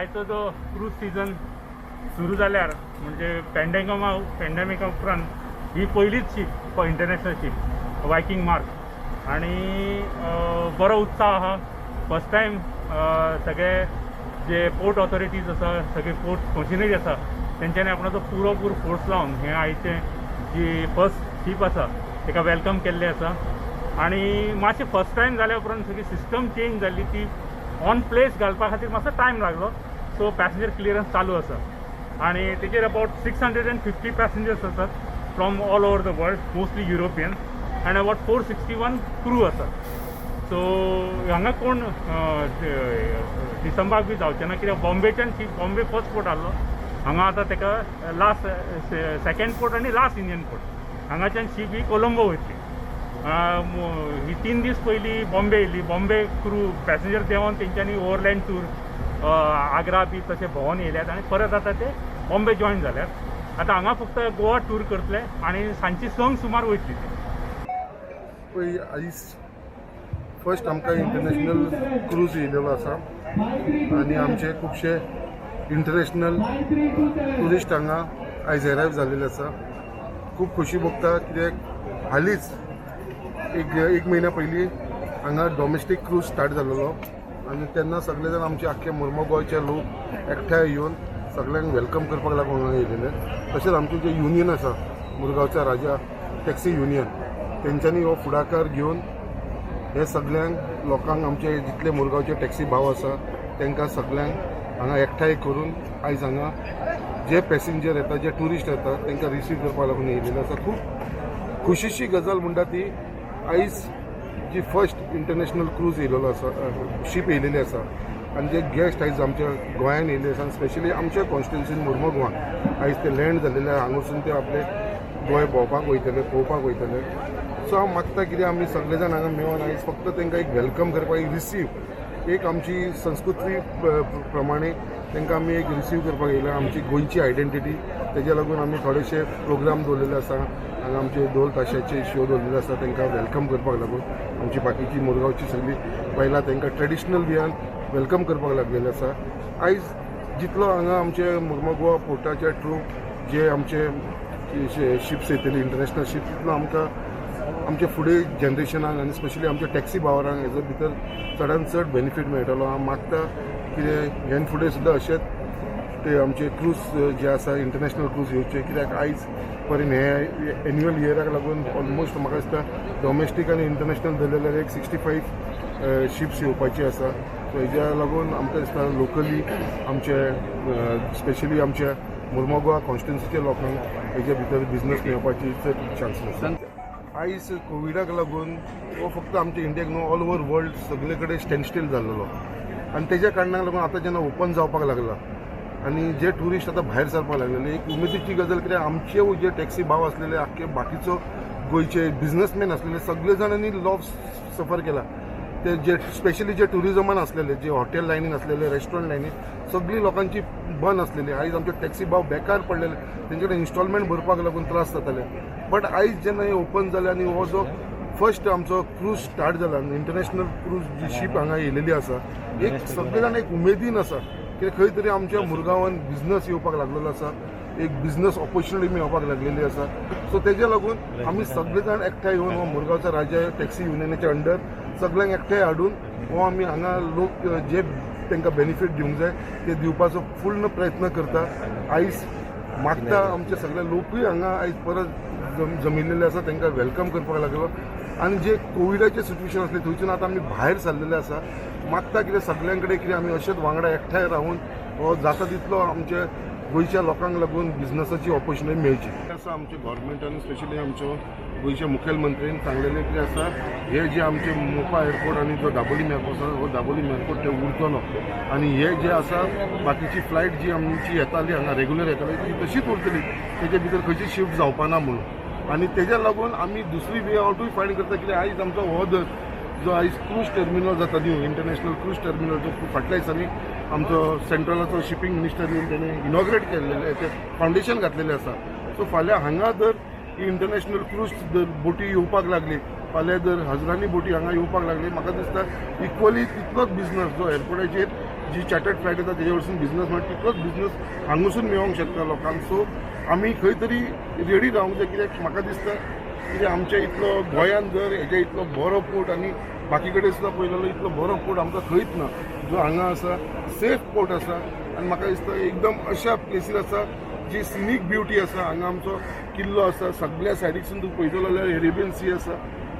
आयचो जो cruise season सुरू जाल्यार म्हणजे पॅन्डेमिका उपरांत ही पयलीच ship international ship wicking mark आणि बरो उत्साह आहा. फर्स्ट टायम सगळे जे पोर्ट ऑथॉरिटीज आसा सगळे पोर्ट मशिनरी आसा तेंच्यांनी आपणाचो पूर फोर्स लावन हे आयचे जी फर्स्ट शीप आसा ताका वेलकम केल्लें आसा. आणि मातशें फर्स्ट टायम जाल्या उपरांत सगळी सिस्टम चेंज जाल्ली ती ऑन प्लेस घालपा खातीर मातसो टायम लागलो. सो पॅसेंजर क्लियरन्स चालू आसा आणि तेजेर अबाउट 650 पॅसेंजर्स आसात from all over the world, mostly European, and about 461 crew आसात. सो हांगा कोण डिसेंबराक बी जावचें ना कित्याक बॉम्बेच्यान शीप बॉम्बे फर्स्ट पोर्ट आहलो हांगा आतां ताका लास्ट सेकंड पोर्ट आनी लास्ट इंडियन पोर्ट हांगाच्यान शीप ही कोलंबो वयतली. ही 3 दीस पयलीं बॉम्बे येयली. बॉम्बे क्रू पॅसेंजर देंवन तेंच्यांनी ओवरलँड टूर आग्रा बी तशें भोंवून येयल्यात आनी परत आतां ते बॉम्बे जॉयन जाल्यात. आतां हांगा फक्त गोवा टूर करतले आनी सांजची संक सुमार वयतली ती. पळय आयज फर्स्ट आमकां इंटरनॅशनल क्रूज येयलेलो आसा आनी आमचे खुबशे इंटरनॅशनल ट्युरिस्ट हांगा आयज अरायव जाल्लेले आसा. खूब खोशी भोगता कित्याक हालींच एक म्हयन्या पयलीं हांगा डॉमेस्टीक क्रूज स्टार्ट जाल्लो आनी तेन्ना सगळे जाण आमचे आख्खे मुर्मो गोंयचे लोक एकठांय येवन सगळ्यांक वेलकम करपाक लागून हांगा येयलेले. तशेंच आमचें जें युनियन आसा मुरगांवच्या राजा टॅक्सी युनियन तेंच्यांनी हो फुडाकार घेवन हे सगळ्यांक लोकांक आमचे जितले मुरगांवचे टॅक्सी भाव आसा तांकां सगळ्यांक हांगा एकठांय करून आयज हांगा जे पॅसेंजर येता जे ट्युरिस्ट येता तांकां रिसीव करपाक लागून येयलेले आसा. खूब खुशीची गजाल म्हणटा ती आयज जी फर्स्ट इंटरनॅशनल क्रूज येयलेलो आसा शीप येयलेली आसा आनी जे गेस्ट आयज आमच्या गोंयान येयले आसा स्पेशली आमच्या कॉन्स्टिट्युन्सीन मुर्मो गोवा आयज ते लँड जाल्लेले हांगासून ते आपले गोंय भोंवपाक वयतले पळोवपाक वयतले. सो हांव मागता कितें आमी सगळे जाण हांगा मेळोन आयज फक्त तांकां एक वेलकम करपाक एक रिसीव एक आमची संस्कृती प्रमाणे तांकां आमी एक रिसीव करपाक येयला. आमची गोंयची आयडेंटिटी तेज्या लागून आमी थोडेशे प्रोग्राम दवरलेले आसा. हांगा आमचे ढोल ताशाचे शो दवरलेले आसा तांकां वेलकम करपाक लागून. आमची बाकीची मुरगांवची सगळी बायलां तांकां ट्रेडिशनल वेयान वेलकम करपाक लागलेले आसा. आयज जितलो हांगा आमचे मुर्मो गोवा पोर्टाच्या थ्रू जे आमचे शिप्स येतली इंटरनॅशनल शिप्स तितलो आमकां आमचे फुडें जनरेशनाक आनी स्पेशली आमच्या टॅक्सी भावरांक हेजो भितर चडांत चड बेनिफीट मेळटलो. हांव मागता कितें हेन फुडें सुद्दां अशेंच ते आमचे क्रूज जे आसा इंटरनॅशनल क्रूज येवचे कित्याक आयज पर्यंत हे एन्युअल इयराक लागून ऑलमोस्ट म्हाका दिसता डॉमेस्टीक आनी इंटरनॅशनल धरलेल्यार एक 65 शिप्स येवपाची आसा. सो हेज्या लागून आमकां दिसता लोकली आमचे स्पेशली आमच्या मुर्मो गोवा कॉन्स्टिट्युन्सीच्या लोकांक हेजे भितर बिझनस मेळपाची चड चान्सीस आसा. आयज कोविडाक लागून हो फक्त आमच्या इंडियाक न्हू ऑल ओवर वर्ल्ड सगळे कडेन स्टँडस्टील जाल्लो आनी तेज्या कारणाक लागून आतां जेन्ना ओपन जावपाक लागला आनी जे ट्युरिस्ट आतां भायर सरपाक लागलेले एक उमेदीची गजाल कित्याक आमचे जे टॅक्सी भाव आसलेले आख्खे बाकीचो गोंयचे बिझनसमॅन आसलेले सगळे जाणांनी लॉस सफर केला. ते जे स्पेशली जे ट्युरिजमान आसलेले जे हॉटेल लायनीन आसलेले रेस्टॉरंट लायनीन सगळी लोकांची बंद आसलेली. आयज आमचे टॅक्सी भाव बेकार पडलेले तेंचे कडेन इन्स्टॉलमेंट भरपाक लागून त्रास जाताले. बट आयज जेन्ना हे ओपन जाले आनी हो जो फर्स्ट आमचो क्रूज स्टार्ट जाला इंटरनॅशनल क्रूज जी शीप हांगा येयलेली आसा एक सगळे जाण एक उमेदीन आसा कित्याक खंय तरी आमच्या मुरगांवान बिझनस येवपाक लागलेलो आसा एक बिझनस ऑपॉर्च्युनिटी मेळपाक लागलेली आसा. सो तेज्या लागून आमी सगळे जाण एकठांय येवन हो मुरगांवचा राजा टॅक्सी युनियनाच्या अंडर सगळ्यांक एकठांय हाडून हो आमी हांगा लोक जे तांकां बेनिफीट दिवंक जाय ते दिवपाचो पूर्ण प्रयत्न करता. आयज मागता आमचे सगळे लोकूय हांगा आयज परत जमिल्लेले आसा तांकां वेलकम करपाक लागलो आनी जे कोविडाचे सिट्युएशन आसले थंयच्यान आतां आमी भायर सरलेले आसा. मागता कितें सगळ्यां कडेन कितें आमी अशेंच वांगडा एकठांय रावून हो जाता तितलो आमच्या गोंयच्या लोकांक लागून बिझनसाची ऑपॉर्च्युनिटी मेळची आसा. आमच्या गव्हर्मेंटान स्पेशली आमच्या गोंयच्या मुखेलमंत्र्यान सांगलेलें कितें आसा हे जे आमचे मोपा एअरपोर्ट आनी जो दाबोलीम एअरपोर्ट आसा हो दाबोलीम एअरपोर्ट ते उरतलो आनी हे जे आसा बाकीची फ्लायट जी आमची येताली हांगा रेग्युलर येताली ती तशीच उरतली तेजे भितर खंयची शिफ्ट जावपा ना म्हणून. आनी तेज्या लागून आमी दुसरी वे आवटूय फायंड करता कित्याक आयज आमचो हो जो आयज क्रूज टर्मिनल जाता न्यू इंटरनॅशनल क्रूज टर्मिनल जो फाटल्या दिसांनी आमचो सेंट्रलाचो शिपींग मिनिस्टर येवन तेणे इनॉग्रेट केल्लेले ते फावंडेशन घातलेलें आसा. सो फाल्यां हांगा जर ही इंटरनॅशनल क्रूज जर बोटी येवपाक लागली फाल्यां जर हजारांनी बोटी हांगा येवपाक लागली म्हाका दिसता इक्वली तितलोच बिझनस जो एअरपोर्टाचेर जी चार्टर्ड फ्लायट येता तेजे वरसून बिझनस म्हणटा तितलोच बिझनस हांगसून मेळोंक शकता लोकांक. सो आमी खंय तरी रेडी रावंक जाय, कित्याक म्हाका दिसता कितें आमच्या इतलो गोंयांत जर हेजे इतलो बरो पोर्ट आनी बाकी कडेन सुद्दां पळयलेलो इतलो बरो पोर्ट आमकां खंयच ना जो हांगा आसा. सेफ पोर्ट आसा आनी म्हाका दिसता एकदम अशा प्लेसीर आसा जी सिनीक ब्युटी आसा. हांगा आमचो किल्लो आसा, सगळ्या सायडीकसून तूं पळयतलो जाल्यार एरेबियन सी आसा.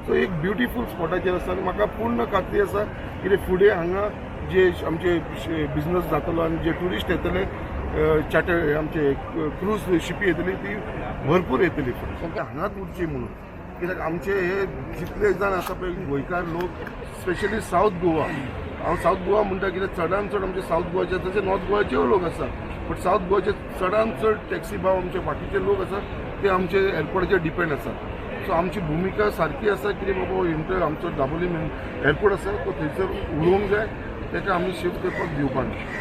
सो एक ब्युटिफूल स्पॉटाचेर आसा आनी म्हाका पूर्ण खात्री आसा कितें फुडें हांगा जे आमचे बिझनस जातलो आनी जे ट्युरिस्ट येतले चार्टर आमचे क्रूज शिपी येतली ती भरपूर येतली. फक्त हांगाच उरची म्हणून, कित्याक आमचे हे जितले जाण आसा पळय गोंयकार लोक स्पेशली सावथ गोवा, हांव सावथ गोवा म्हणटा कित्याक चडांत चड आमचे सावथ गोवाचे तशें नॉर्थ गोवाचेय लोक आसा, बट सावथ गोवाचे चडांत चड टॅक्सी भाव आमचे बाकीचे लोक आसा ते आमचे एअरपोर्टाचेर डिपेंड आसा. सो आमची भुमिका सारकी आसा कितें बाबा आमचो दाबोली एअरपोर्ट आसा तो थंयसर उडोवंक जाय, ताका आमी शिफ्ट करपाक दिवपाक.